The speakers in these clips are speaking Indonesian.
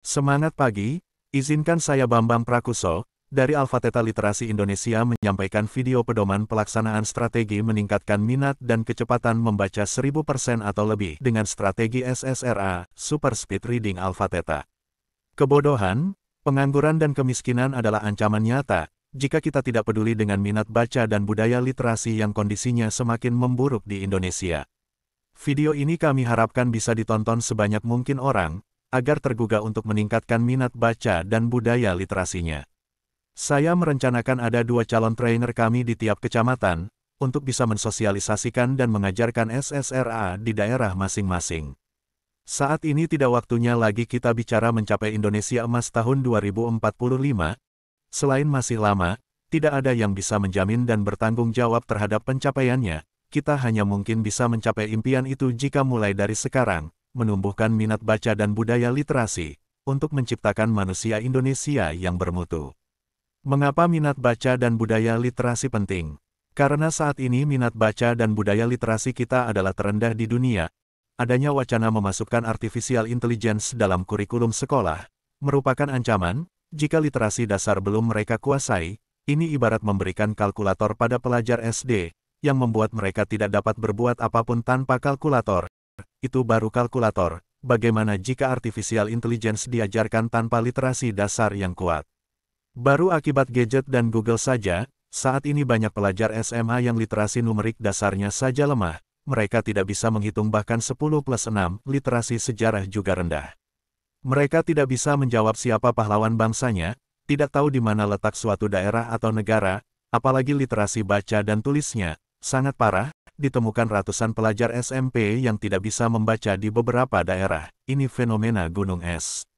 Semangat pagi, izinkan saya Bambang Prakuso, dari Alfateta Literasi Indonesia menyampaikan video pedoman pelaksanaan strategi meningkatkan minat dan kecepatan membaca 1000% atau lebih dengan strategi SSRA, Super Speed Reading Alfateta. Kebodohan, pengangguran dan kemiskinan adalah ancaman nyata, jika kita tidak peduli dengan minat baca dan budaya literasi yang kondisinya semakin memburuk di Indonesia. Video ini kami harapkan bisa ditonton sebanyak mungkin orang, agar tergugah untuk meningkatkan minat baca dan budaya literasinya. Saya merencanakan ada 2 calon trainer kami di tiap kecamatan, untuk bisa mensosialisasikan dan mengajarkan SSRA di daerah masing-masing. Saat ini tidak waktunya lagi kita bicara mencapai Indonesia Emas tahun 2045. Selain masih lama, tidak ada yang bisa menjamin dan bertanggung jawab terhadap pencapaiannya. Kita hanya mungkin bisa mencapai impian itu jika mulai dari sekarang, menumbuhkan minat baca dan budaya literasi, untuk menciptakan manusia Indonesia yang bermutu. Mengapa minat baca dan budaya literasi penting? Karena saat ini minat baca dan budaya literasi kita adalah terendah di dunia. Adanya wacana memasukkan artificial intelligence dalam kurikulum sekolah, merupakan ancaman, jika literasi dasar belum mereka kuasai. Ini ibarat memberikan kalkulator pada pelajar SD, yang membuat mereka tidak dapat berbuat apapun tanpa kalkulator. Itu baru kalkulator, bagaimana jika artificial intelligence diajarkan tanpa literasi dasar yang kuat? Baru akibat gadget dan Google saja, saat ini banyak pelajar SMA yang literasi numerik dasarnya saja lemah, mereka tidak bisa menghitung bahkan 10+6, literasi sejarah juga rendah. Mereka tidak bisa menjawab siapa pahlawan bangsanya, tidak tahu di mana letak suatu daerah atau negara, apalagi literasi baca dan tulisnya, sangat parah. Ditemukan ratusan pelajar SMP yang tidak bisa membaca di beberapa daerah. Ini fenomena gunung es.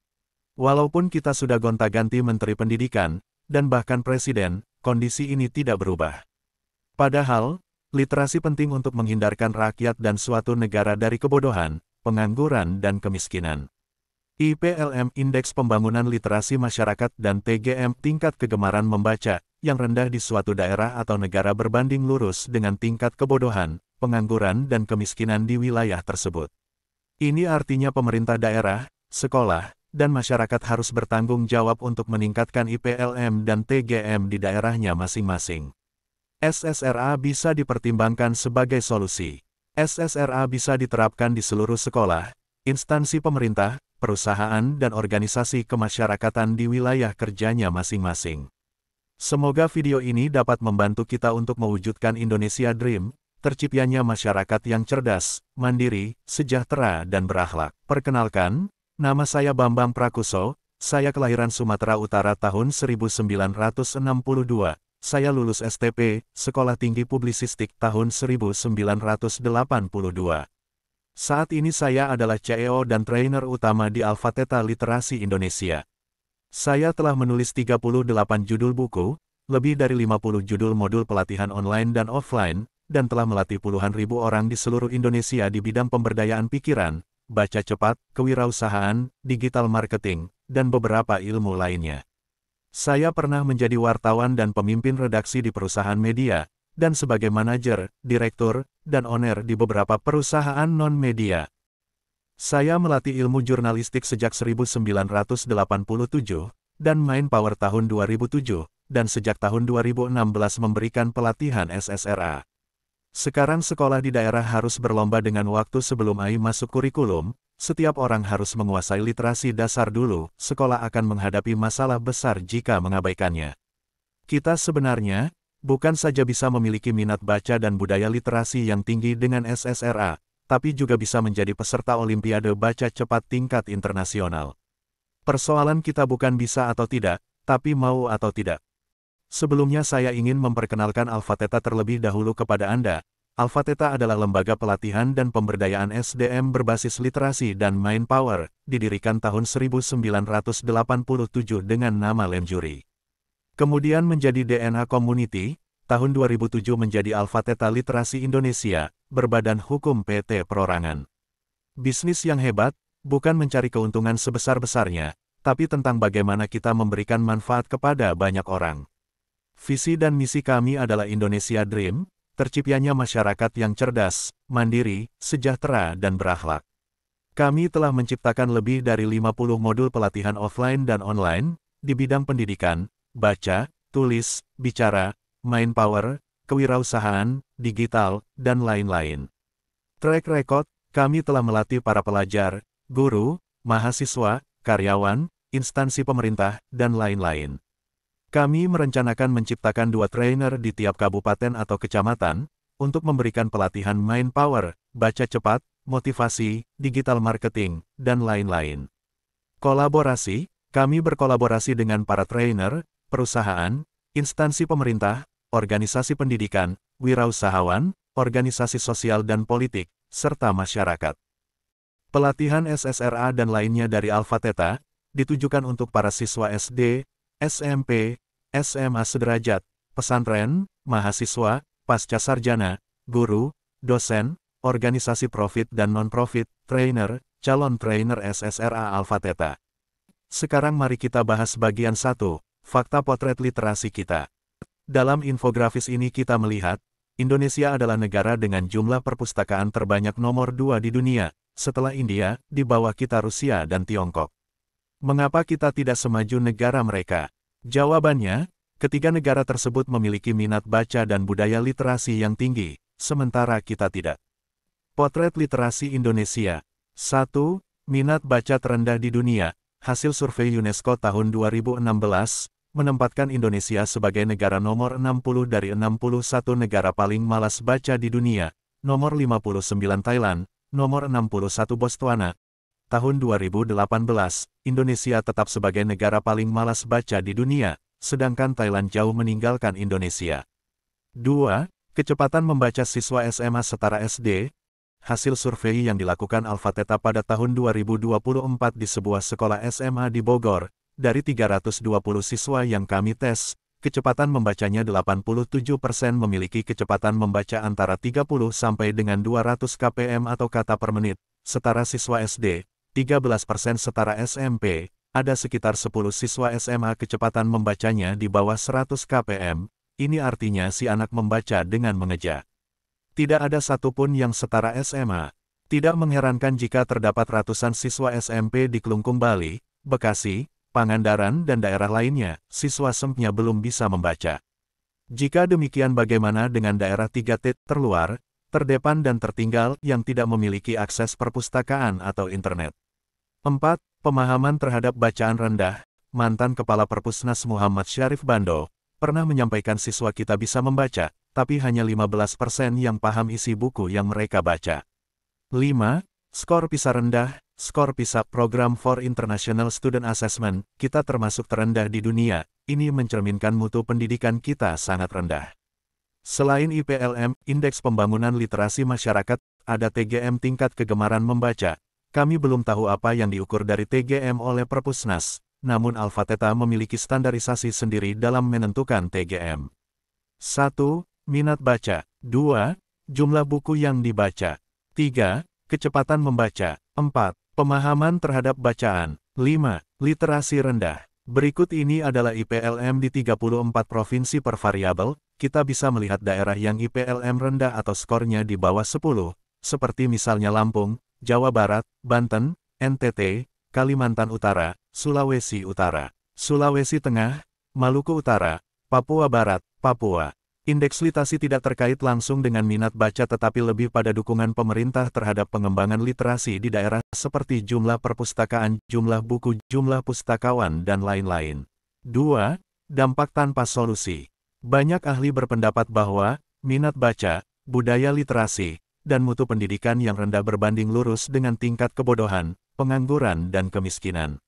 Walaupun kita sudah gonta-ganti Menteri Pendidikan, dan bahkan Presiden, kondisi ini tidak berubah. Padahal, literasi penting untuk menghindarkan rakyat dan suatu negara dari kebodohan, pengangguran dan kemiskinan. IPLM Indeks Pembangunan Literasi Masyarakat dan TGM Tingkat Kegemaran Membaca, yang rendah di suatu daerah atau negara berbanding lurus dengan tingkat kebodohan, pengangguran dan kemiskinan di wilayah tersebut. Ini artinya pemerintah daerah, sekolah, dan masyarakat harus bertanggung jawab untuk meningkatkan IPLM dan TGM di daerahnya masing-masing. SSRA bisa dipertimbangkan sebagai solusi. SSRA bisa diterapkan di seluruh sekolah, instansi pemerintah, perusahaan dan organisasi kemasyarakatan di wilayah kerjanya masing-masing. Semoga video ini dapat membantu kita untuk mewujudkan Indonesia Dream, terciptanya masyarakat yang cerdas, mandiri, sejahtera dan berakhlak. Perkenalkan, nama saya Bambang Prakuso, saya kelahiran Sumatera Utara tahun 1962, saya lulus STP, Sekolah Tinggi Publisistik tahun 1982. Saat ini saya adalah CEO dan trainer utama di Alfateta Literasi Indonesia. Saya telah menulis 38 judul buku, lebih dari 50 judul modul pelatihan online dan offline, dan telah melatih puluhan ribu orang di seluruh Indonesia di bidang pemberdayaan pikiran, baca cepat, kewirausahaan, digital marketing, dan beberapa ilmu lainnya. Saya pernah menjadi wartawan dan pemimpin redaksi di perusahaan media, dan sebagai manajer, direktur, dan owner di beberapa perusahaan non-media. Saya melatih ilmu jurnalistik sejak 1987, dan main power tahun 2007, dan sejak tahun 2016 memberikan pelatihan SSRA. Sekarang sekolah di daerah harus berlomba dengan waktu sebelum AI masuk kurikulum, setiap orang harus menguasai literasi dasar dulu, sekolah akan menghadapi masalah besar jika mengabaikannya. Kita sebenarnya, bukan saja bisa memiliki minat baca dan budaya literasi yang tinggi dengan SSRA, tapi juga bisa menjadi peserta Olimpiade Baca Cepat tingkat internasional. Persoalan kita bukan bisa atau tidak, tapi mau atau tidak. Sebelumnya saya ingin memperkenalkan Alfateta terlebih dahulu kepada Anda. Alfateta adalah lembaga pelatihan dan pemberdayaan SDM berbasis literasi dan mind power, didirikan tahun 1987 dengan nama Lemjuri. Kemudian menjadi DNA Community, tahun 2007 menjadi Alfateta Literasi Indonesia, berbadan hukum PT Perorangan. Bisnis yang hebat, bukan mencari keuntungan sebesar-besarnya, tapi tentang bagaimana kita memberikan manfaat kepada banyak orang. Visi dan misi kami adalah Indonesia Dream, terciptanya masyarakat yang cerdas, mandiri, sejahtera dan berakhlak. Kami telah menciptakan lebih dari 50 modul pelatihan offline dan online, di bidang pendidikan, baca, tulis, bicara, mind power, kewirausahaan, digital, dan lain-lain. Track record, kami telah melatih para pelajar, guru, mahasiswa, karyawan, instansi pemerintah, dan lain-lain. Kami merencanakan menciptakan 2 trainer di tiap kabupaten atau kecamatan, untuk memberikan pelatihan mind power, baca cepat, motivasi, digital marketing, dan lain-lain. Kolaborasi, kami berkolaborasi dengan para trainer, perusahaan, instansi pemerintah, organisasi pendidikan, wirausahawan, organisasi sosial dan politik, serta masyarakat. Pelatihan SSRA dan lainnya dari Alpha Theta, ditujukan untuk para siswa SD, SMP, SMA sederajat, pesantren, mahasiswa, pasca sarjana, guru, dosen, organisasi profit dan non-profit, trainer, calon trainer SSRA Alpha Theta. Sekarang mari kita bahas bagian 1, fakta potret literasi kita. Dalam infografis ini kita melihat, Indonesia adalah negara dengan jumlah perpustakaan terbanyak nomor 2 di dunia, setelah India, di bawah kita Rusia dan Tiongkok. Mengapa kita tidak semaju negara mereka? Jawabannya, ketiga negara tersebut memiliki minat baca dan budaya literasi yang tinggi, sementara kita tidak. Potret literasi Indonesia. 1. Minat baca terendah di dunia. Hasil survei UNESCO tahun 2016, menempatkan Indonesia sebagai negara nomor 60 dari 61 negara paling malas baca di dunia, nomor 59 Thailand, nomor 61 Botswana. Tahun 2018, Indonesia tetap sebagai negara paling malas baca di dunia, sedangkan Thailand jauh meninggalkan Indonesia. 2. Kecepatan membaca siswa SMA setara SD. Hasil survei yang dilakukan Alpha Theta pada tahun 2024 di sebuah sekolah SMA di Bogor, dari 320 siswa yang kami tes, kecepatan membacanya 87% memiliki kecepatan membaca antara 30 sampai dengan 200 kpm atau kata per menit, setara siswa SD. 13% setara SMP, ada sekitar 10 siswa SMA kecepatan membacanya di bawah 100 kpm, ini artinya si anak membaca dengan mengeja. Tidak ada satupun yang setara SMA. Tidak mengherankan jika terdapat ratusan siswa SMP di Kelungkung Bali, Bekasi, Pangandaran dan daerah lainnya, siswa SEM-nya belum bisa membaca. Jika demikian bagaimana dengan daerah 3T terluar, terdepan dan tertinggal yang tidak memiliki akses perpustakaan atau internet? 4. Pemahaman terhadap bacaan rendah. Mantan Kepala Perpusnas Muhammad Syarif Bando, pernah menyampaikan siswa kita bisa membaca, tapi hanya 15% yang paham isi buku yang mereka baca. 5. Skor PISA rendah. Skor PISA Program for International Student Assessment, kita termasuk terendah di dunia, ini mencerminkan mutu pendidikan kita sangat rendah. Selain IPLM, Indeks Pembangunan Literasi Masyarakat, ada TGM tingkat kegemaran membaca. Kami belum tahu apa yang diukur dari TGM oleh Perpusnas, namun Alpha Theta memiliki standarisasi sendiri dalam menentukan TGM. 1. Minat baca. 2. Jumlah buku yang dibaca. 3. Kecepatan membaca. 4. Pemahaman terhadap bacaan. 5. Literasi rendah. Berikut ini adalah IPLM di 34 provinsi per variabel. Kita bisa melihat daerah yang IPLM rendah atau skornya di bawah 10, seperti misalnya Lampung, Jawa Barat, Banten, NTT, Kalimantan Utara, Sulawesi Utara, Sulawesi Tengah, Maluku Utara, Papua Barat, Papua. Indeks literasi tidak terkait langsung dengan minat baca tetapi lebih pada dukungan pemerintah terhadap pengembangan literasi di daerah seperti jumlah perpustakaan, jumlah buku, jumlah pustakawan, dan lain-lain. 2. Dampak tanpa solusi. Banyak ahli berpendapat bahwa minat baca, budaya literasi, dan mutu pendidikan yang rendah berbanding lurus dengan tingkat kebodohan, pengangguran dan kemiskinan.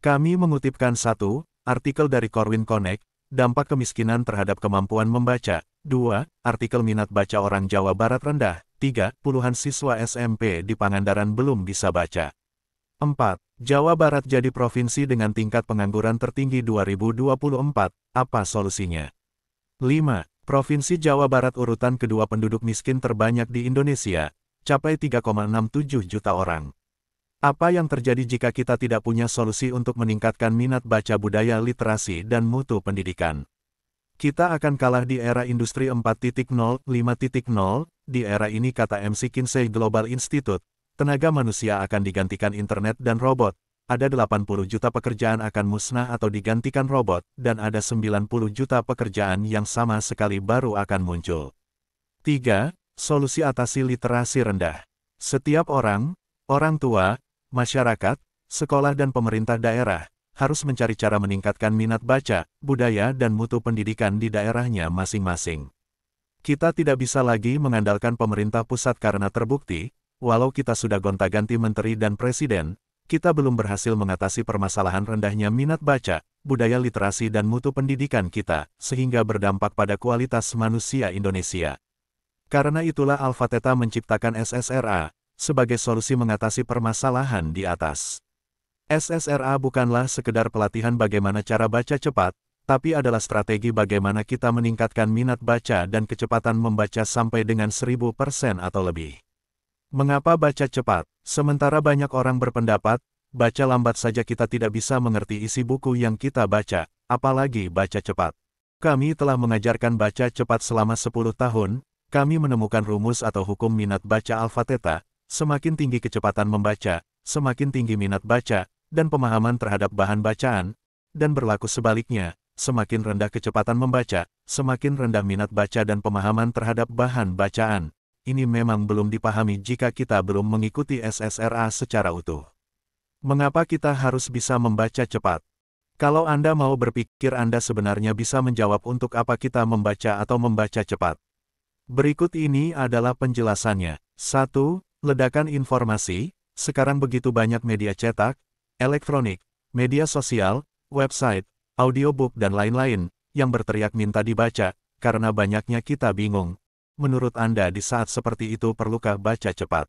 Kami mengutipkan 1. Artikel dari Corwin Connect, dampak kemiskinan terhadap kemampuan membaca. 2. Artikel minat baca orang Jawa Barat rendah. 3. Puluhan siswa SMP di Pangandaran belum bisa baca. 4. Jawa Barat jadi provinsi dengan tingkat pengangguran tertinggi 2024, apa solusinya? 5. Provinsi Jawa Barat urutan kedua penduduk miskin terbanyak di Indonesia, capai 3,67 juta orang. Apa yang terjadi jika kita tidak punya solusi untuk meningkatkan minat baca budaya literasi dan mutu pendidikan? Kita akan kalah di era industri 4.0, 5.0, di era ini kata MC Kinsey Global Institute, tenaga manusia akan digantikan internet dan robot, ada 80 juta pekerjaan akan musnah atau digantikan robot, dan ada 90 juta pekerjaan yang sama sekali baru akan muncul. 3. Solusi atasi literasi rendah. Setiap orang tua, masyarakat, sekolah dan pemerintah daerah, harus mencari cara meningkatkan minat baca, budaya dan mutu pendidikan di daerahnya masing-masing. Kita tidak bisa lagi mengandalkan pemerintah pusat karena terbukti, walau kita sudah gonta-ganti menteri dan presiden, kita belum berhasil mengatasi permasalahan rendahnya minat baca, budaya literasi dan mutu pendidikan kita, sehingga berdampak pada kualitas manusia Indonesia. Karena itulah Alpha Theta menciptakan SSRA, sebagai solusi mengatasi permasalahan di atas. SSRA bukanlah sekedar pelatihan bagaimana cara baca cepat, tapi adalah strategi bagaimana kita meningkatkan minat baca dan kecepatan membaca sampai dengan 1000% atau lebih. Mengapa baca cepat? Sementara banyak orang berpendapat, baca lambat saja kita tidak bisa mengerti isi buku yang kita baca, apalagi baca cepat. Kami telah mengajarkan baca cepat selama 10 tahun, kami menemukan rumus atau hukum minat baca Alpha Theta, semakin tinggi kecepatan membaca, semakin tinggi minat baca, dan pemahaman terhadap bahan bacaan, dan berlaku sebaliknya, semakin rendah kecepatan membaca, semakin rendah minat baca dan pemahaman terhadap bahan bacaan. Ini memang belum dipahami jika kita belum mengikuti SSRA secara utuh. Mengapa kita harus bisa membaca cepat? Kalau Anda mau berpikir Anda sebenarnya bisa menjawab untuk apa kita membaca atau membaca cepat. Berikut ini adalah penjelasannya. 1. Ledakan informasi. Sekarang begitu banyak media cetak, elektronik, media sosial, website, audiobook dan lain-lain, yang berteriak minta dibaca, karena banyaknya kita bingung. Menurut Anda di saat seperti itu perlukah baca cepat?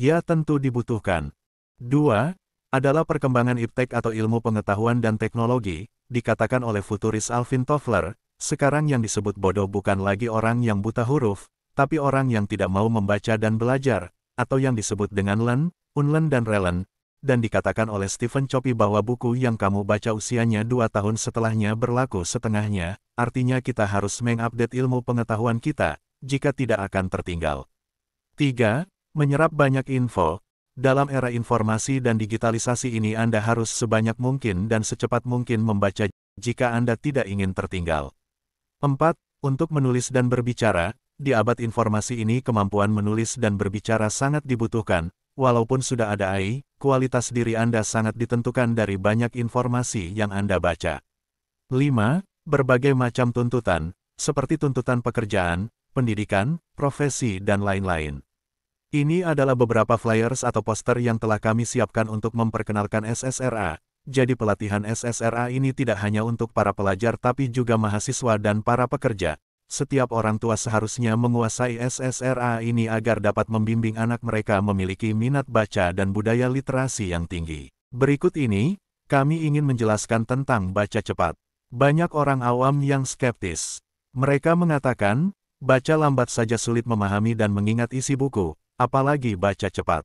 Ya tentu dibutuhkan. 2. Adalah perkembangan iptek atau ilmu pengetahuan dan teknologi, dikatakan oleh futuris Alvin Toffler, sekarang yang disebut bodoh bukan lagi orang yang buta huruf, tapi orang yang tidak mau membaca dan belajar, atau yang disebut dengan learn, unlearn dan relearn, dan dikatakan oleh Stephen Covey bahwa buku yang kamu baca usianya 2 tahun setelahnya berlaku setengahnya, artinya kita harus mengupdate ilmu pengetahuan kita, jika tidak akan tertinggal. 3. Menyerap banyak info. Dalam era informasi dan digitalisasi ini Anda harus sebanyak mungkin dan secepat mungkin membaca jika Anda tidak ingin tertinggal. 4. Untuk menulis dan berbicara, di abad informasi ini kemampuan menulis dan berbicara sangat dibutuhkan, walaupun sudah ada AI, kualitas diri Anda sangat ditentukan dari banyak informasi yang Anda baca. 5. Berbagai macam tuntutan, seperti tuntutan pekerjaan, pendidikan, profesi dan lain-lain. Ini adalah beberapa flyers atau poster yang telah kami siapkan untuk memperkenalkan SSRA. Jadi pelatihan SSRA ini tidak hanya untuk para pelajar tapi juga mahasiswa dan para pekerja. Setiap orang tua seharusnya menguasai SSRA ini agar dapat membimbing anak mereka memiliki minat baca dan budaya literasi yang tinggi. Berikut ini, kami ingin menjelaskan tentang baca cepat. Banyak orang awam yang skeptis. Mereka mengatakan, baca lambat saja sulit memahami dan mengingat isi buku, apalagi baca cepat.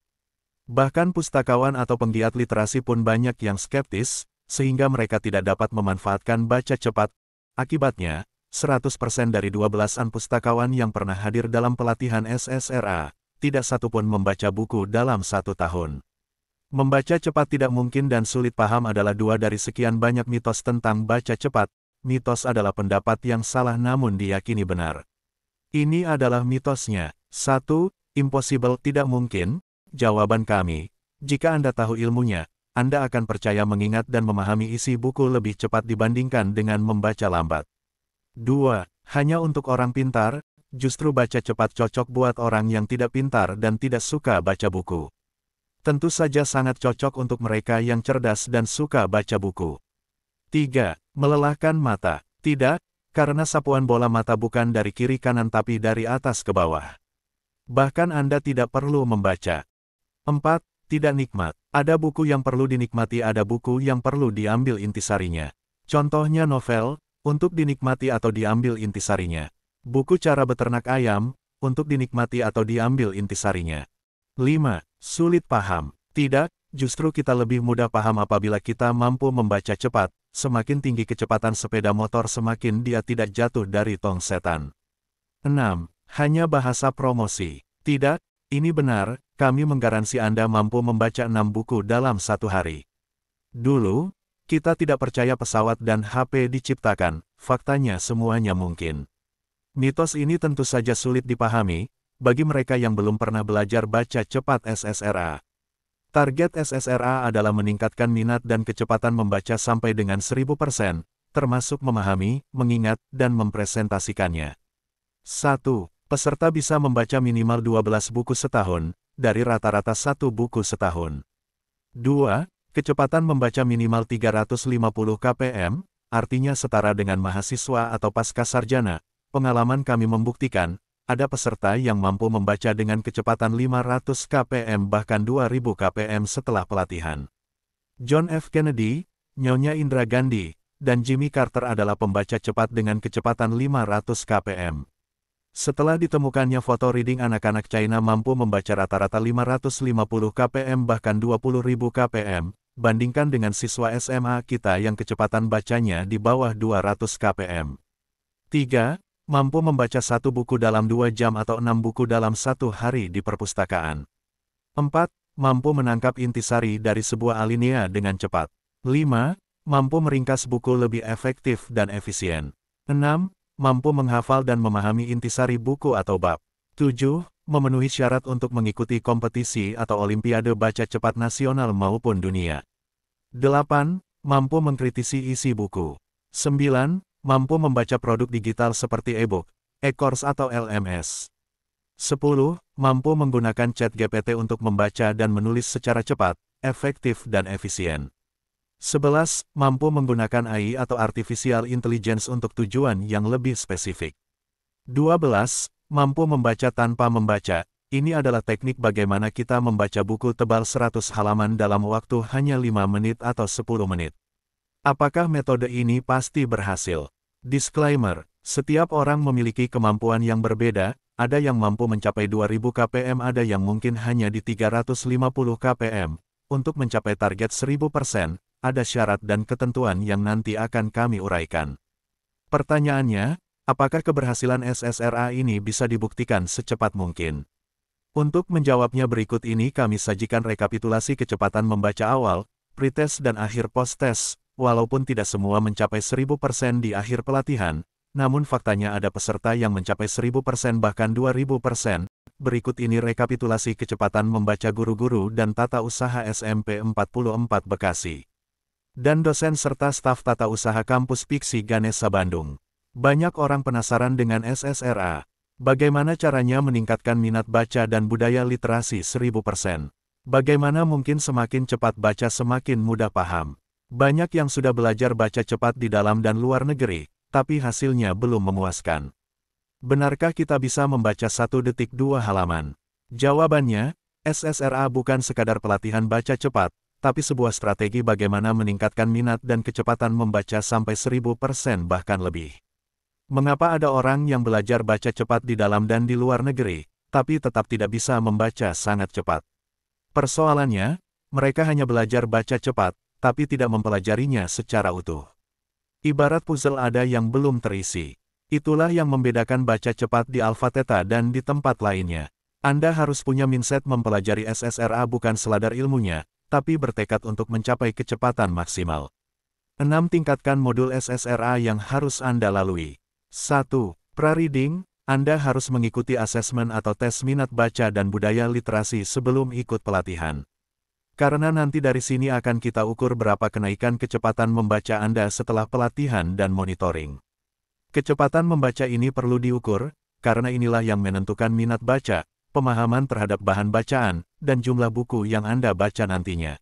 Bahkan pustakawan atau penggiat literasi pun banyak yang skeptis, sehingga mereka tidak dapat memanfaatkan baca cepat. Akibatnya, 100% dari 12-an pustakawan yang pernah hadir dalam pelatihan SSRA, tidak satupun membaca buku dalam 1 tahun. Membaca cepat tidak mungkin dan sulit paham adalah 2 dari sekian banyak mitos tentang baca cepat. Mitos adalah pendapat yang salah namun diyakini benar. Ini adalah mitosnya. 1. Impossible, tidak mungkin. Jawaban kami, jika Anda tahu ilmunya, Anda akan percaya mengingat dan memahami isi buku lebih cepat dibandingkan dengan membaca lambat. 2. Hanya untuk orang pintar, justru baca cepat cocok buat orang yang tidak pintar dan tidak suka baca buku. Tentu saja sangat cocok untuk mereka yang cerdas dan suka baca buku. 3. Melelahkan mata. Tidak, karena sapuan bola mata bukan dari kiri kanan tapi dari atas ke bawah. Bahkan Anda tidak perlu membaca. 4. Tidak nikmat. Ada buku yang perlu dinikmati, ada buku yang perlu diambil intisarinya. Contohnya novel, untuk dinikmati atau diambil intisarinya. Buku cara beternak ayam, untuk dinikmati atau diambil intisarinya. 5. Sulit paham. Tidak, justru kita lebih mudah paham apabila kita mampu membaca cepat. Semakin tinggi kecepatan sepeda motor semakin dia tidak jatuh dari tong setan. 6. Hanya bahasa promosi. Tidak, Ini benar, kami menggaransi Anda mampu membaca 6 buku dalam satu hari. Dulu, kita tidak percaya pesawat dan HP diciptakan, faktanya semuanya mungkin. Mitos ini tentu saja sulit dipahami, bagi mereka yang belum pernah belajar baca cepat SSRA. Target SSRA adalah meningkatkan minat dan kecepatan membaca sampai dengan 1000%, termasuk memahami, mengingat, dan mempresentasikannya. 1. Peserta bisa membaca minimal 12 buku setahun, dari rata-rata 1 buku setahun. 2. Kecepatan membaca minimal 350 kpm, artinya setara dengan mahasiswa atau pascasarjana. Pengalaman kami membuktikan, ada peserta yang mampu membaca dengan kecepatan 500 kpm bahkan 2000 kpm setelah pelatihan. John F. Kennedy, Nyonya Indra Gandhi, dan Jimmy Carter adalah pembaca cepat dengan kecepatan 500 kpm. Setelah ditemukannya foto reading anak-anak China mampu membaca rata-rata 550 kpm bahkan 20.000 kpm, bandingkan dengan siswa SMA kita yang kecepatan bacanya di bawah 200 kpm. 3. Mampu membaca 1 buku dalam 2 jam atau 6 buku dalam 1 hari di perpustakaan. 4. Mampu menangkap intisari dari sebuah alinea dengan cepat. 5. Mampu meringkas buku lebih efektif dan efisien. 6. Mampu menghafal dan memahami intisari buku atau bab. 7. Memenuhi syarat untuk mengikuti kompetisi atau olimpiade baca cepat nasional maupun dunia. 8. Mampu mengkritisi isi buku. 9. Mampu membaca produk digital seperti e-book, e-course atau LMS. 10. Mampu menggunakan ChatGPT untuk membaca dan menulis secara cepat, efektif dan efisien. 11. Mampu menggunakan AI atau Artificial Intelligence untuk tujuan yang lebih spesifik. 12. Mampu membaca tanpa membaca. Ini adalah teknik bagaimana kita membaca buku tebal 100 halaman dalam waktu hanya 5 menit atau 10 menit. Apakah metode ini pasti berhasil? Disclaimer, setiap orang memiliki kemampuan yang berbeda, ada yang mampu mencapai 2000 kpm, ada yang mungkin hanya di 350 kpm. Untuk mencapai target 1000%, ada syarat dan ketentuan yang nanti akan kami uraikan. Pertanyaannya, apakah keberhasilan SSRA ini bisa dibuktikan secepat mungkin? Untuk menjawabnya berikut ini kami sajikan rekapitulasi kecepatan membaca awal, pretest dan akhir post-test. Walaupun tidak semua mencapai 1000% di akhir pelatihan, namun faktanya ada peserta yang mencapai 1000% bahkan 2000%. Berikut ini rekapitulasi kecepatan membaca guru-guru dan tata usaha SMP 44 Bekasi. Dan dosen serta staf tata usaha kampus Piksi Ganesha Bandung. Banyak orang penasaran dengan SSRA. Bagaimana caranya meningkatkan minat baca dan budaya literasi 1000%? Bagaimana mungkin semakin cepat baca semakin mudah paham? Banyak yang sudah belajar baca cepat di dalam dan luar negeri, tapi hasilnya belum memuaskan. Benarkah kita bisa membaca 1 detik 2 halaman? Jawabannya, SSRA bukan sekadar pelatihan baca cepat, tapi sebuah strategi bagaimana meningkatkan minat dan kecepatan membaca sampai 1000% bahkan lebih. Mengapa ada orang yang belajar baca cepat di dalam dan di luar negeri, tapi tetap tidak bisa membaca sangat cepat? Persoalannya, mereka hanya belajar baca cepat, tapi tidak mempelajarinya secara utuh. Ibarat puzzle ada yang belum terisi. Itulah yang membedakan baca cepat di Alpha Theta dan di tempat lainnya. Anda harus punya mindset mempelajari SSRA bukan seladar ilmunya, tapi bertekad untuk mencapai kecepatan maksimal. 6. Tingkatkan modul SSRA yang harus Anda lalui. 1. Pra-reading, Anda harus mengikuti asesmen atau tes minat baca dan budaya literasi sebelum ikut pelatihan. Karena nanti dari sini akan kita ukur berapa kenaikan kecepatan membaca Anda setelah pelatihan dan monitoring. Kecepatan membaca ini perlu diukur, karena inilah yang menentukan minat baca, pemahaman terhadap bahan bacaan, dan jumlah buku yang Anda baca nantinya.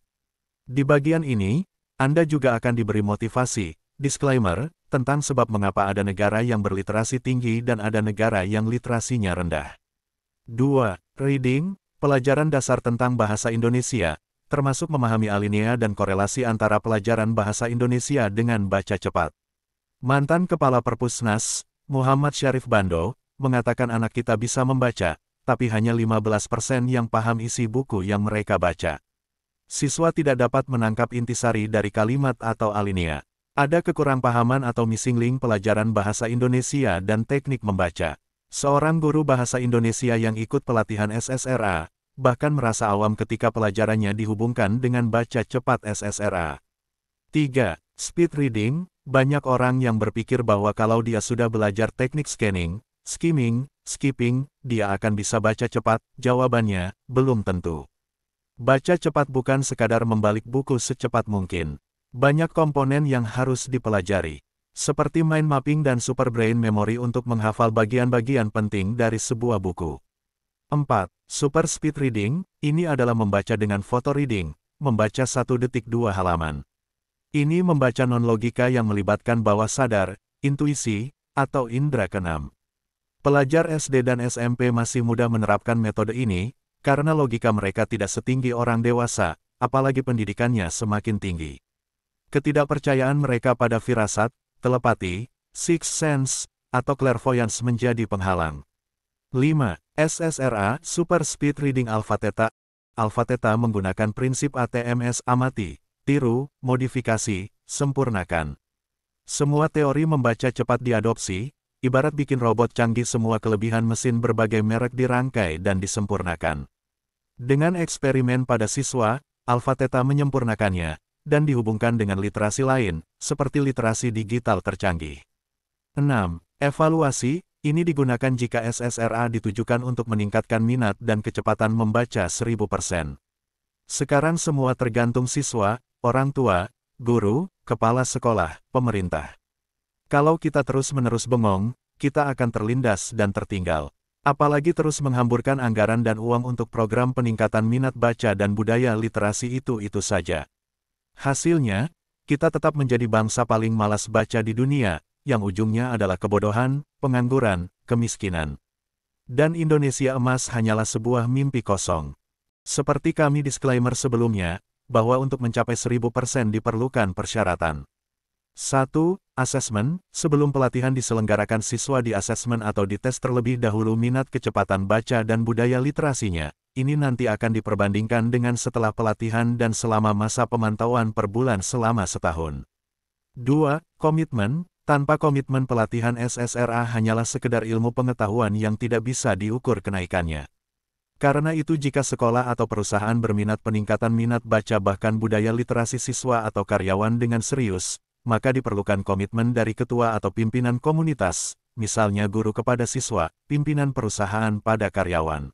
Di bagian ini, Anda juga akan diberi motivasi, disclaimer, tentang sebab mengapa ada negara yang berliterasi tinggi dan ada negara yang literasinya rendah. 2. Reading, pelajaran dasar tentang bahasa Indonesia, termasuk memahami alinea dan korelasi antara pelajaran bahasa Indonesia dengan baca cepat. Mantan Kepala Perpusnas, Muhammad Syarif Bando, mengatakan anak kita bisa membaca, tapi hanya 15% yang paham isi buku yang mereka baca. Siswa tidak dapat menangkap intisari dari kalimat atau alinea. Ada kekurangpahaman atau missing link pelajaran bahasa Indonesia dan teknik membaca. Seorang guru bahasa Indonesia yang ikut pelatihan SSRA, bahkan merasa awam ketika pelajarannya dihubungkan dengan baca cepat SSRA. 3. Speed reading. Banyak orang yang berpikir bahwa kalau dia sudah belajar teknik scanning, skimming, skipping, dia akan bisa baca cepat. Jawabannya, belum tentu. Baca cepat bukan sekadar membalik buku secepat mungkin. Banyak komponen yang harus dipelajari, seperti mind mapping dan super brain memory untuk menghafal bagian-bagian penting dari sebuah buku. 4. Super speed reading. Ini adalah membaca dengan photo reading, membaca 1 detik 2 halaman. Ini membaca non-logika yang melibatkan bawah sadar, intuisi, atau indera keenam. Pelajar SD dan SMP masih mudah menerapkan metode ini, karena logika mereka tidak setinggi orang dewasa, apalagi pendidikannya semakin tinggi. Ketidakpercayaan mereka pada firasat, telepati, sixth sense, atau clairvoyance menjadi penghalang. 5. SSRA, Super Speed Reading Alpha Theta. Alpha Theta menggunakan prinsip ATMS amati, tiru, modifikasi, sempurnakan. Semua teori membaca cepat diadopsi, ibarat bikin robot canggih, semua kelebihan mesin berbagai merek dirangkai dan disempurnakan. Dengan eksperimen pada siswa, Alpha Theta menyempurnakannya, dan dihubungkan dengan literasi lain, seperti literasi digital tercanggih. 6. Evaluasi. Ini digunakan jika SSRA ditujukan untuk meningkatkan minat dan kecepatan membaca 1000%. Sekarang semua tergantung siswa, orang tua, guru, kepala sekolah, pemerintah. Kalau kita terus-menerus bengong, kita akan terlindas dan tertinggal. Apalagi terus menghamburkan anggaran dan uang untuk program peningkatan minat baca dan budaya literasi itu saja. Hasilnya, kita tetap menjadi bangsa paling malas baca di dunia, yang ujungnya adalah kebodohan, pengangguran, kemiskinan. Dan Indonesia emas hanyalah sebuah mimpi kosong. Seperti kami disclaimer sebelumnya, bahwa untuk mencapai 1000% diperlukan persyaratan. 1. Asesmen. Sebelum pelatihan diselenggarakan, siswa di asesmen atau dites terlebih dahulu minat, kecepatan baca dan budaya literasinya. Ini nanti akan diperbandingkan dengan setelah pelatihan dan selama masa pemantauan per bulan selama setahun. 2. Komitmen. Tanpa komitmen, pelatihan SSRA hanyalah sekedar ilmu pengetahuan yang tidak bisa diukur kenaikannya. Karena itu jika sekolah atau perusahaan berminat peningkatan minat baca bahkan budaya literasi siswa atau karyawan dengan serius, maka diperlukan komitmen dari ketua atau pimpinan komunitas, misalnya guru kepada siswa, pimpinan perusahaan pada karyawan.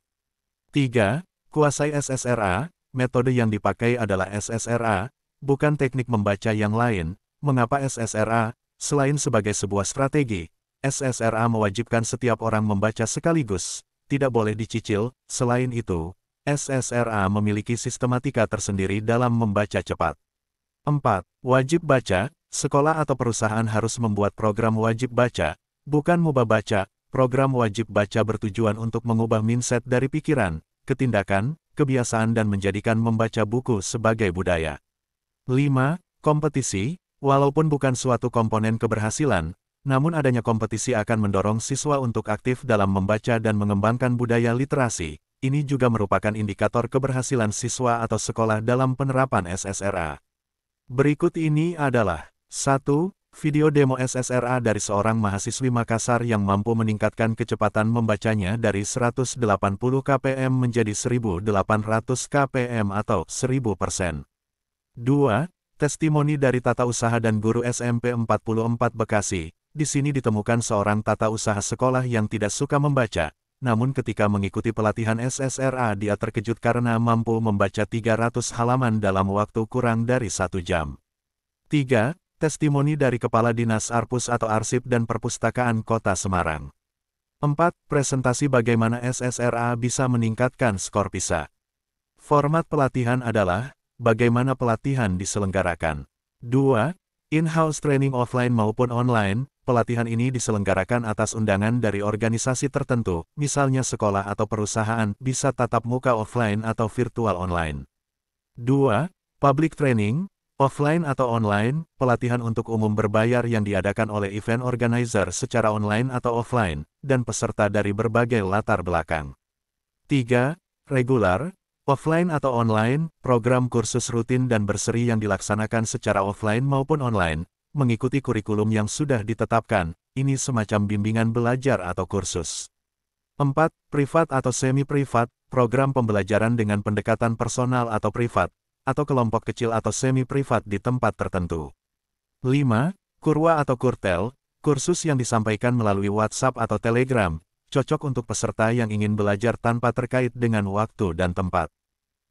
3. Kuasai SSRA. Metode yang dipakai adalah SSRA, bukan teknik membaca yang lain. Mengapa SSRA? Selain sebagai sebuah strategi, SSRA mewajibkan setiap orang membaca sekaligus, tidak boleh dicicil. Selain itu, SSRA memiliki sistematika tersendiri dalam membaca cepat. 4. Wajib baca. Sekolah atau perusahaan harus membuat program wajib baca, bukan mubah baca. Program wajib baca bertujuan untuk mengubah mindset dari pikiran, ketindakan, kebiasaan dan menjadikan membaca buku sebagai budaya. 5. Kompetisi. Walaupun bukan suatu komponen keberhasilan, namun adanya kompetisi akan mendorong siswa untuk aktif dalam membaca dan mengembangkan budaya literasi. Ini juga merupakan indikator keberhasilan siswa atau sekolah dalam penerapan SSRA. Berikut ini adalah 1. Video demo SSRA dari seorang mahasiswi Makassar yang mampu meningkatkan kecepatan membacanya dari 180 kpm menjadi 1800 kpm atau 1000%. 2. Testimoni dari tata usaha dan guru SMP 44 Bekasi. Di sini ditemukan seorang tata usaha sekolah yang tidak suka membaca, namun ketika mengikuti pelatihan SSRA dia terkejut karena mampu membaca 300 halaman dalam waktu kurang dari 1 jam. 3. Testimoni dari Kepala Dinas Arpus atau Arsip dan Perpustakaan Kota Semarang. 4. Presentasi bagaimana SSRA bisa meningkatkan skor PISA. Format pelatihan adalah bagaimana pelatihan diselenggarakan. 2. In-house training offline maupun online. Pelatihan ini diselenggarakan atas undangan dari organisasi tertentu, misalnya sekolah atau perusahaan, bisa tatap muka offline atau virtual online. 2. Public training, offline atau online, pelatihan untuk umum berbayar yang diadakan oleh event organizer secara online atau offline, dan peserta dari berbagai latar belakang. 3. Regular, offline atau online, program kursus rutin dan berseri yang dilaksanakan secara offline maupun online, mengikuti kurikulum yang sudah ditetapkan. Ini semacam bimbingan belajar atau kursus. 4. Privat atau semi-privat, program pembelajaran dengan pendekatan personal atau privat, atau kelompok kecil atau semi-privat di tempat tertentu. 5. Kurwa atau kurtel, kursus yang disampaikan melalui WhatsApp atau Telegram, cocok untuk peserta yang ingin belajar tanpa terkait dengan waktu dan tempat.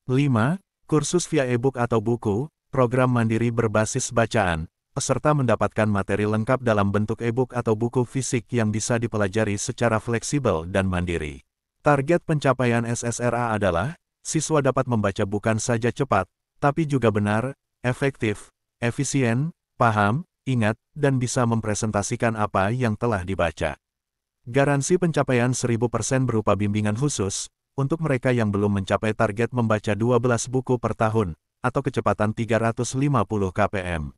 5. Kursus via e-book atau buku, program mandiri berbasis bacaan, peserta mendapatkan materi lengkap dalam bentuk e-book atau buku fisik yang bisa dipelajari secara fleksibel dan mandiri. Target pencapaian SSRA adalah, siswa dapat membaca bukan saja cepat, tapi juga benar, efektif, efisien, paham, ingat, dan bisa mempresentasikan apa yang telah dibaca. Garansi pencapaian 1000% berupa bimbingan khusus, untuk mereka yang belum mencapai target membaca 12 buku per tahun, atau kecepatan 350 kpm.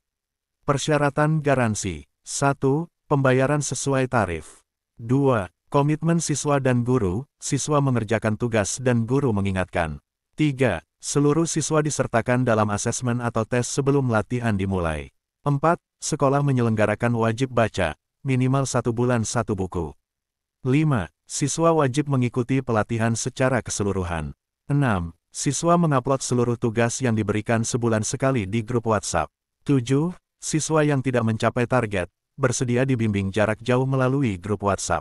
Persyaratan garansi. 1. Pembayaran sesuai tarif. 2. Komitmen siswa dan guru, siswa mengerjakan tugas dan guru mengingatkan. 3. Seluruh siswa disertakan dalam asesmen atau tes sebelum latihan dimulai. 4. Sekolah menyelenggarakan wajib baca, minimal 1 bulan 1 buku. 5. Siswa wajib mengikuti pelatihan secara keseluruhan. 6. Siswa mengupload seluruh tugas yang diberikan sebulan sekali di grup WhatsApp. 7. Siswa yang tidak mencapai target, bersedia dibimbing jarak jauh melalui grup WhatsApp.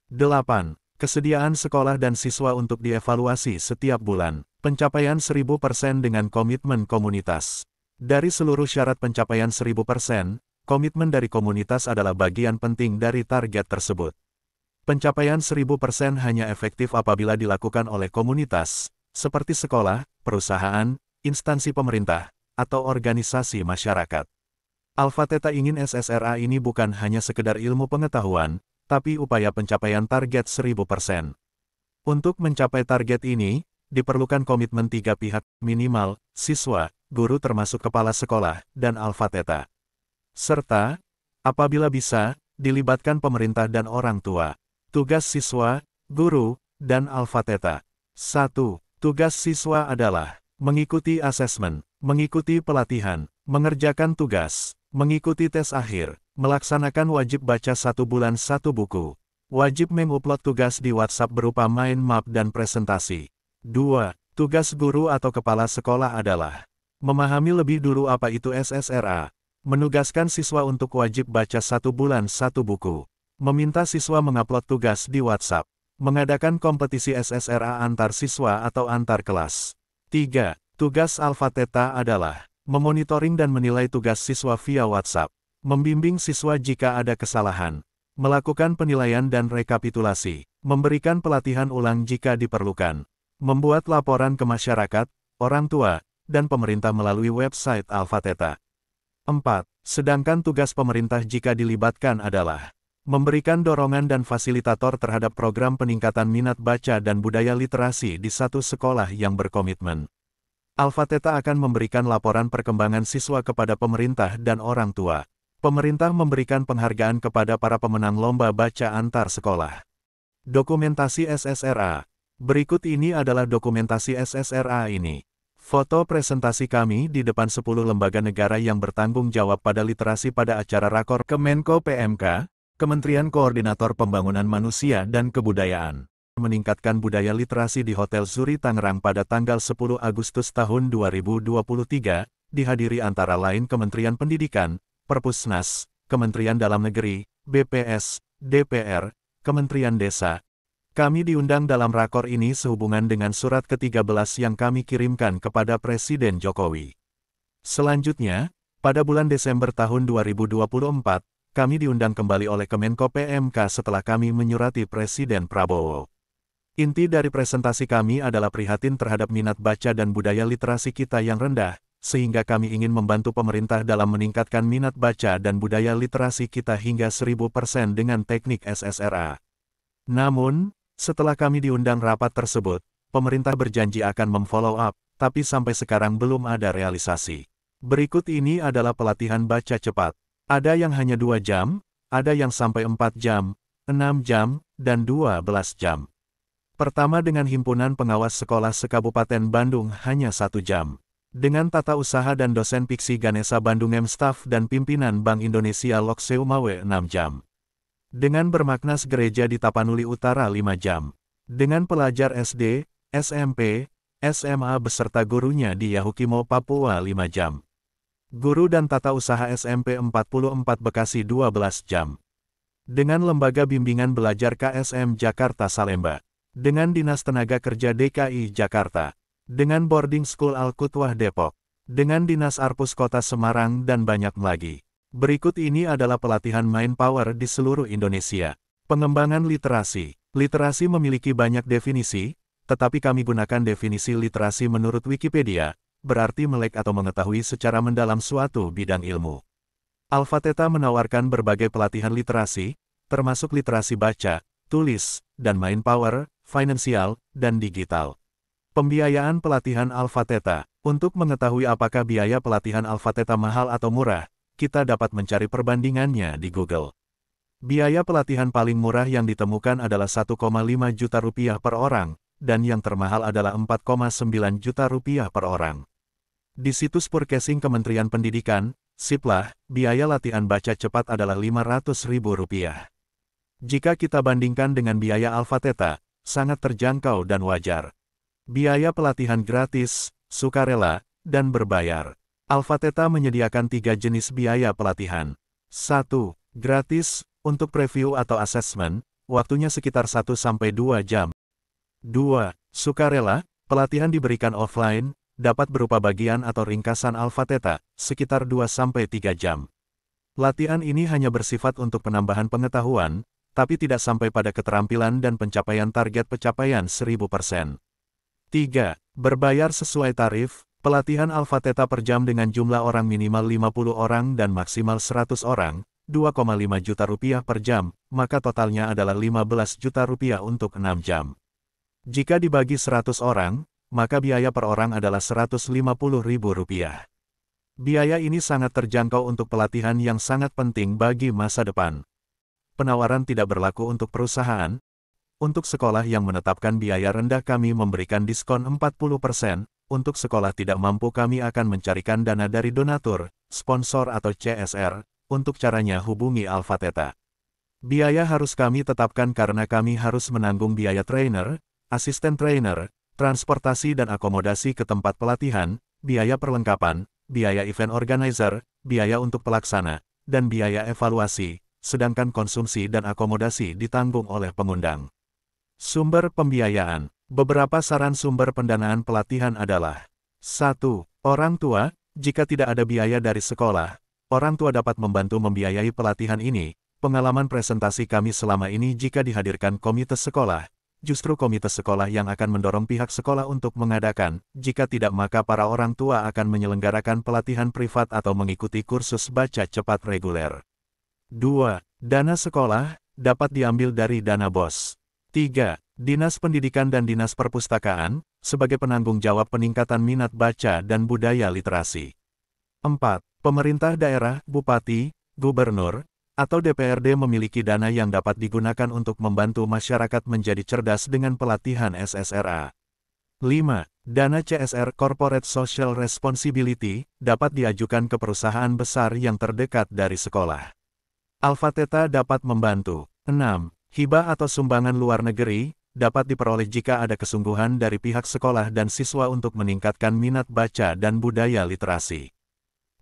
8. Kesediaan sekolah dan siswa untuk dievaluasi setiap bulan. Pencapaian 1000% dengan komitmen komunitas. Dari seluruh syarat pencapaian 1000%, komitmen dari komunitas adalah bagian penting dari target tersebut. Pencapaian 1000% hanya efektif apabila dilakukan oleh komunitas, seperti sekolah, perusahaan, instansi pemerintah, atau organisasi masyarakat. Alpha Theta ingin SSRA ini bukan hanya sekedar ilmu pengetahuan, tapi upaya pencapaian target 1000%. Untuk mencapai target ini, diperlukan komitmen 3 pihak, minimal, siswa, guru termasuk kepala sekolah, dan Alpha Theta. Serta, apabila bisa, dilibatkan pemerintah dan orang tua. Tugas siswa, guru, dan Alpha Theta. 1. Tugas siswa adalah mengikuti asesmen, mengikuti pelatihan, mengerjakan tugas, mengikuti tes akhir, melaksanakan wajib baca 1 bulan 1 buku. Wajib mengupload tugas di WhatsApp berupa mind map dan presentasi. 2. Tugas guru atau kepala sekolah adalah memahami lebih dulu apa itu SSRA, menugaskan siswa untuk wajib baca 1 bulan 1 buku, meminta siswa mengupload tugas di WhatsApp, mengadakan kompetisi SSRA antar siswa atau antar kelas. 3. Tugas Alpha Theta adalah memonitoring dan menilai tugas siswa via WhatsApp, membimbing siswa jika ada kesalahan, melakukan penilaian dan rekapitulasi, memberikan pelatihan ulang jika diperlukan, membuat laporan ke masyarakat, orang tua, dan pemerintah melalui website Alpha Theta. 4. Sedangkan tugas pemerintah jika dilibatkan adalah memberikan dorongan dan fasilitator terhadap program peningkatan minat baca dan budaya literasi di satu sekolah yang berkomitmen. Alpha Theta akan memberikan laporan perkembangan siswa kepada pemerintah dan orang tua. Pemerintah memberikan penghargaan kepada para pemenang lomba baca antar sekolah. Dokumentasi SSRA. Berikut ini adalah dokumentasi SSRA ini. Foto presentasi kami di depan 10 lembaga negara yang bertanggung jawab pada literasi pada acara Rakor Kemenko PMK, Kementerian Koordinator Pembangunan Manusia dan Kebudayaan. Meningkatkan budaya literasi di Hotel Zuri Tangerang pada tanggal 10 Agustus tahun 2023, dihadiri antara lain Kementerian Pendidikan, Perpusnas, Kementerian Dalam Negeri, BPS, DPR, Kementerian Desa. Kami diundang dalam rakor ini sehubungan dengan surat ke-13 yang kami kirimkan kepada Presiden Jokowi. Selanjutnya, pada bulan Desember tahun 2024, kami diundang kembali oleh Kemenko PMK setelah kami menyurati Presiden Prabowo. Inti dari presentasi kami adalah prihatin terhadap minat baca dan budaya literasi kita yang rendah, sehingga kami ingin membantu pemerintah dalam meningkatkan minat baca dan budaya literasi kita hingga 1000% dengan teknik SSRA. Namun, setelah kami diundang rapat tersebut, pemerintah berjanji akan memfollow up, tapi sampai sekarang belum ada realisasi. Berikut ini adalah pelatihan baca cepat. Ada yang hanya 2 jam, ada yang sampai 4 jam, 6 jam, dan 12 jam. Pertama dengan Himpunan Pengawas Sekolah Sekabupaten Bandung hanya 1 jam. Dengan Tata Usaha dan Dosen Piksi Ganesha Bandung M Staff dan Pimpinan Bank Indonesia Lokseumawe 6 jam. Dengan Bermaknas Gereja di Tapanuli Utara 5 jam. Dengan pelajar SD, SMP, SMA beserta gurunya di Yahukimo, Papua 5 jam. Guru dan Tata Usaha SMP 44 Bekasi 12 jam. Dengan Lembaga Bimbingan Belajar KSM Jakarta Salemba. Dengan Dinas Tenaga Kerja DKI Jakarta. Dengan Boarding School Al-Kutwah Depok. Dengan Dinas Arpus Kota Semarang dan banyak lagi. Berikut ini adalah pelatihan Mind Power di seluruh Indonesia. Pengembangan literasi. Literasi memiliki banyak definisi, tetapi kami gunakan definisi literasi menurut Wikipedia, berarti melek atau mengetahui secara mendalam suatu bidang ilmu. Alpha Theta menawarkan berbagai pelatihan literasi, termasuk literasi baca, tulis, dan Mind Power, finansial, dan digital. Pembiayaan pelatihan Alpha Theta. Untuk mengetahui apakah biaya pelatihan Alpha Theta mahal atau murah, kita dapat mencari perbandingannya di Google. Biaya pelatihan paling murah yang ditemukan adalah 1,5 juta rupiah per orang, dan yang termahal adalah 4,9 juta rupiah per orang. Di situs purchasing Kementerian Pendidikan, Siplah, biaya latihan baca cepat adalah Rp500.000. Jika kita bandingkan dengan biaya Alpha Theta, sangat terjangkau dan wajar. Biaya pelatihan gratis, sukarela, dan berbayar. Alpha Theta menyediakan 3 jenis biaya pelatihan. 1. Gratis, untuk preview atau assessment, waktunya sekitar 1-2 jam. 2. Sukarela, pelatihan diberikan offline, dapat berupa bagian atau ringkasan Alpha Theta, sekitar 2-3 jam. Latihan ini hanya bersifat untuk penambahan pengetahuan, tapi tidak sampai pada keterampilan dan pencapaian target pencapaian 1000%. 3. Berbayar sesuai tarif. Pelatihan Alpha Theta per jam dengan jumlah orang minimal 50 orang dan maksimal 100 orang, 2,5 juta rupiah per jam, maka totalnya adalah 15 juta rupiah untuk 6 jam. Jika dibagi 100 orang, maka biaya per orang adalah Rp150.000. Biaya ini sangat terjangkau untuk pelatihan yang sangat penting bagi masa depan. Penawaran tidak berlaku untuk perusahaan. Untuk sekolah yang menetapkan biaya rendah kami memberikan diskon 40%. Untuk sekolah tidak mampu kami akan mencarikan dana dari donatur, sponsor atau CSR. Untuk caranya hubungi Alpha Theta. Biaya harus kami tetapkan karena kami harus menanggung biaya trainer, asisten trainer, transportasi dan akomodasi ke tempat pelatihan, biaya perlengkapan, biaya event organizer, biaya untuk pelaksana, dan biaya evaluasi, sedangkan konsumsi dan akomodasi ditanggung oleh pengundang. Sumber pembiayaan. Beberapa saran sumber pendanaan pelatihan adalah 1. Orang tua. Jika tidak ada biaya dari sekolah, orang tua dapat membantu membiayai pelatihan ini. Pengalaman presentasi kami selama ini jika dihadirkan komite sekolah, justru komite sekolah yang akan mendorong pihak sekolah untuk mengadakan, jika tidak maka para orang tua akan menyelenggarakan pelatihan privat atau mengikuti kursus baca cepat reguler. 2. Dana sekolah, dapat diambil dari dana BOS. 3. Dinas Pendidikan dan Dinas Perpustakaan, sebagai penanggung jawab peningkatan minat baca dan budaya literasi. 4. Pemerintah daerah, bupati, gubernur, atau DPRD memiliki dana yang dapat digunakan untuk membantu masyarakat menjadi cerdas dengan pelatihan SSRA. 5. Dana CSR Corporate Social Responsibility, dapat diajukan ke perusahaan besar yang terdekat dari sekolah. Alpha Theta dapat membantu. 6. Hibah atau sumbangan luar negeri, dapat diperoleh jika ada kesungguhan dari pihak sekolah dan siswa untuk meningkatkan minat baca dan budaya literasi.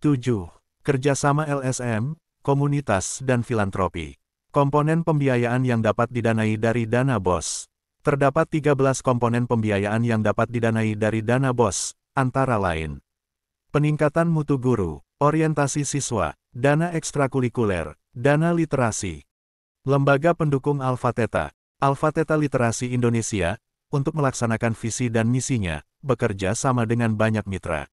7. Kerjasama LSM, komunitas dan filantropi. Komponen pembiayaan yang dapat didanai dari dana BOS. Terdapat 13 komponen pembiayaan yang dapat didanai dari dana BOS, antara lain. Peningkatan mutu guru, orientasi siswa, dana ekstrakurikuler, dana literasi. Lembaga pendukung Alpha Theta. Alpha Theta Literasi Indonesia, untuk melaksanakan visi dan misinya, bekerja sama dengan banyak mitra.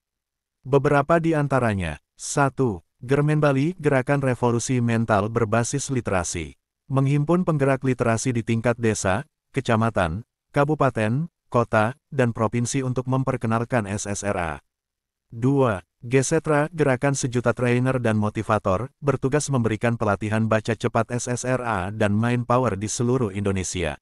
Beberapa di antaranya, 1. Germen Bali, Gerakan Revolusi Mental Berbasis Literasi. Menghimpun penggerak literasi di tingkat desa, kecamatan, kabupaten, kota, dan provinsi untuk memperkenalkan SSRA. 2. Gesetra, Gerakan Sejuta Trainer dan Motivator, bertugas memberikan pelatihan baca cepat SSRA dan Mind Power di seluruh Indonesia.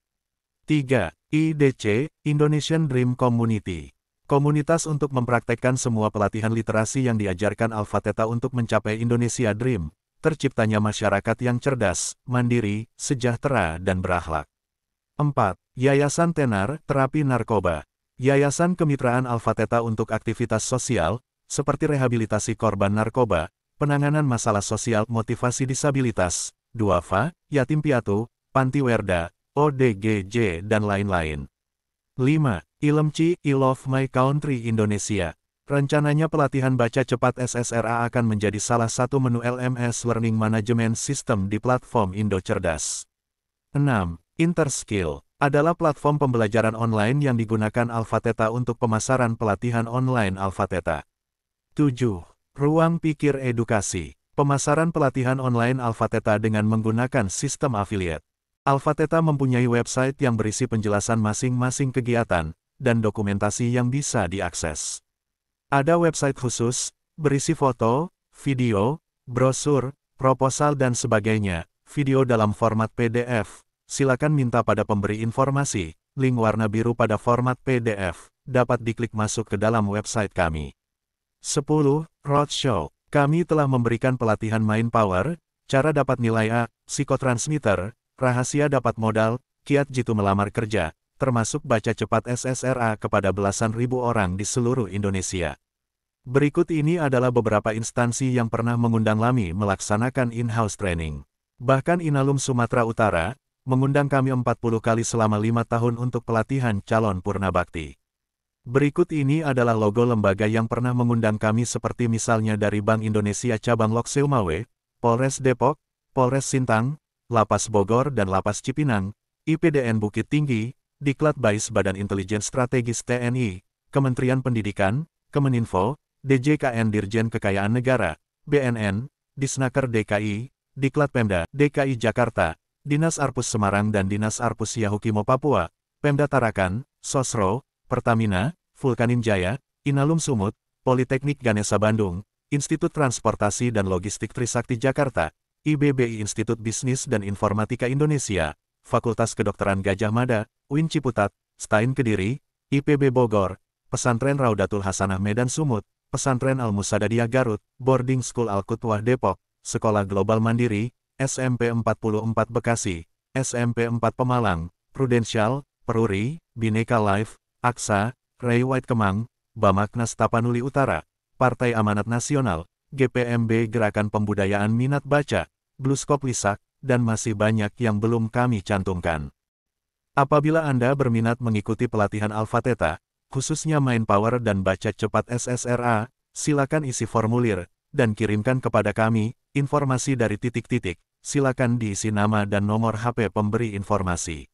3. IDC, Indonesian Dream Community. Komunitas untuk mempraktekkan semua pelatihan literasi yang diajarkan Alpha Theta untuk mencapai Indonesia Dream, terciptanya masyarakat yang cerdas, mandiri, sejahtera dan berakhlak. 4. Yayasan Tenar, Terapi Narkoba. Yayasan Kemitraan Alpha Theta untuk aktivitas sosial, seperti rehabilitasi korban narkoba, penanganan masalah sosial, motivasi disabilitas, duafa, yatim piatu, panti werda, ODGJ, dan lain-lain. 5. ILMCI, I Love My Country Indonesia. Rencananya pelatihan baca cepat SSRA akan menjadi salah satu menu LMS Learning Management System di platform Indo Cerdas. 6. Interskill adalah platform pembelajaran online yang digunakan Alpha Theta untuk pemasaran pelatihan online Alpha Theta. 7. Ruang Pikir Edukasi. Pemasaran pelatihan online Alpha Theta dengan menggunakan sistem affiliate. Alpha Theta mempunyai website yang berisi penjelasan masing-masing kegiatan dan dokumentasi yang bisa diakses. Ada website khusus, berisi foto, video, brosur, proposal dan sebagainya, video dalam format PDF. Silakan minta pada pemberi informasi, link warna biru pada format PDF, dapat diklik masuk ke dalam website kami. 10. Roadshow. Kami telah memberikan pelatihan Mind Power, cara dapat nilai A, psikotransmitter, rahasia dapat modal, kiat jitu melamar kerja, termasuk baca cepat SSRA kepada belasan ribu orang di seluruh Indonesia. Berikut ini adalah beberapa instansi yang pernah mengundang Lami melaksanakan in-house training. Bahkan Inalum Sumatera Utara, mengundang kami 40 kali selama 5 tahun untuk pelatihan calon Purnabakti. Berikut ini adalah logo lembaga yang pernah mengundang kami seperti misalnya dari Bank Indonesia Cabang Lok Seumawe, Polres Depok, Polres Sintang, Lapas Bogor dan Lapas Cipinang, IPDN Bukit Tinggi, Diklat Bais Badan Intelijen Strategis TNI, Kementerian Pendidikan, Kemeninfo, DJKN Dirjen Kekayaan Negara, BNN, Disnaker DKI, Diklat Pemda DKI Jakarta, Dinas Arpus Semarang dan Dinas Arpus Yahukimo Papua, Pemda Tarakan, Sosro, Pertamina, Vulkanim Jaya, Inalum Sumut, Politeknik Ganesha Bandung, Institut Transportasi dan Logistik Trisakti Jakarta, IBBI Institut Bisnis dan Informatika Indonesia, Fakultas Kedokteran Gajah Mada, UIN Ciputat, STAIN Kediri, IPB Bogor, Pesantren Raudatul Hasanah Medan Sumut, Pesantren Al-Musadadiyah Garut, Boarding School Al-Kutwah Depok, Sekolah Global Mandiri, SMP 44 Bekasi, SMP 4 Pemalang, Prudential, Peruri, Bhinneka Life, AXA, Ray White Kemang, Bamaknas Tapanuli Utara, Partai Amanat Nasional, GPMB Gerakan Pembudayaan Minat Baca, Blueskop Lisak, dan masih banyak yang belum kami cantumkan. Apabila Anda berminat mengikuti pelatihan Alpha Theta, khususnya Mind Power dan Baca Cepat SSRA, silakan isi formulir, dan kirimkan kepada kami, informasi dari titik-titik, silakan diisi nama dan nomor HP pemberi informasi.